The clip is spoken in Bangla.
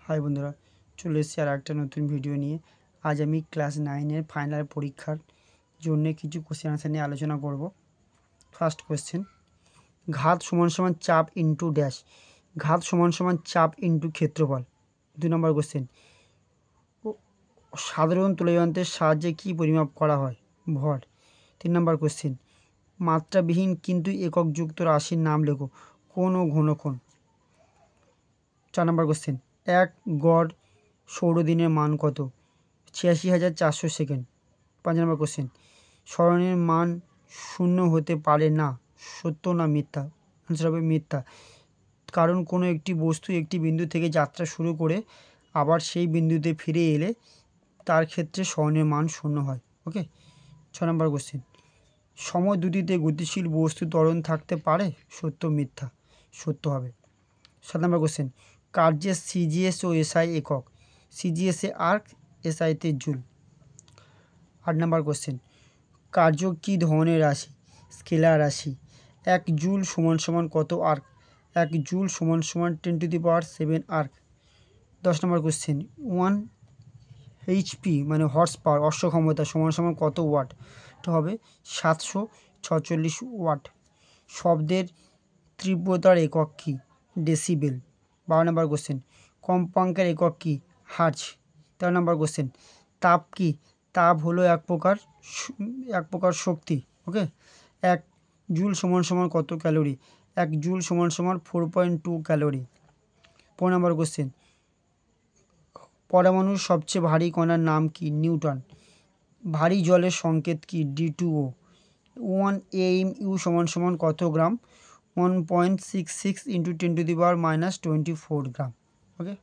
হাই বন্ধুরা, চলে এসেছি আর একটা নতুন ভিডিও নিয়ে। আজ আমি ক্লাস 9-এর ফাইনাল পরীক্ষার জন্য কিছু কোশ্চেন আনসার নিয়ে আলোচনা করব। ফার্স্ট কোশ্চেন, ঘাত সমান সমান চাপ ইন্টু ড্যাশ। ঘাত সমান সমান চাপ ইন্টু ক্ষেত্রফল। 2 নম্বর কোশ্চেন, সাধারণ তুলা যন্ত্রের সাহায্যে কী পরিমাপ করা হয়? ভর। 3 নম্বর কোশ্চেন, মাত্রাবিহীন কিন্তু এককযুক্ত রাশির নাম লেখো। কোণ ও ঘনকোণ। 4 নম্বর কোশ্চেন, এক গড় সৌরদিনের মান কত? 86,400 সেকেন্ড। 5 নম্বর কোশ্চেন, স্মরণের মান শূন্য হতে পারে না, সত্য না মিথ্যা? আনসার হবে মিথ্যা, কারণ কোনো একটি বস্তু একটি বিন্দু থেকে যাত্রা শুরু করে আবার সেই বিন্দুতে ফিরে এলে তার ক্ষেত্রে স্মরণের মান শূন্য হয়। ওকে। 6 নম্বর কোশ্চেন, সময় দুটিতে গতিশীল বস্তু ত্বরণ থাকতে পারে, সত্য মিথ্যা? সত্য হবে। 7 নম্বর কোশ্চেন, কার্যের সিজিএস ও এসআই একক। সিজিএসে আর্ক, এসআইতে জুল। 8 নম্বর কোশ্চেন, কার্য কী ধরনের রাশি? স্কেলার রাশি। 1 জুল সমান সমান কত আর্ক? 1 জুল সমান সমান 10⁻7 আর্ক। 10 নম্বর কোশ্চেন, 1 এইচপি মানে হর্স পাওয়ার অশ্ব ক্ষমতা সমান সমান কত ওয়াট? এটা হবে 746 ওয়াট। শব্দের তীব্রতার একক কী? ডেসিবেল। 12 নম্বর কোশ্চেন, কম্পাঙ্কের একক কী? হার্জ। 13 নম্বর কোশ্চেন, তাপ কী? তাপ হলো এক প্রকার শক্তি। ওকে। 1 জুল সমান সমান কত ক্যালোরি? 1 জুল সমান সমান 4.2 ক্যালোরি। 15 নম্বর কোশ্চেন, পরমাণুর সবচেয়ে ভারী কণার নাম কি? নিউটন। ভারী জলের সংকেত কি? D2O। 1 AMU সমান সমান কত গ্রাম? 1.66 × 10⁻24 গ্রাম। ওকে।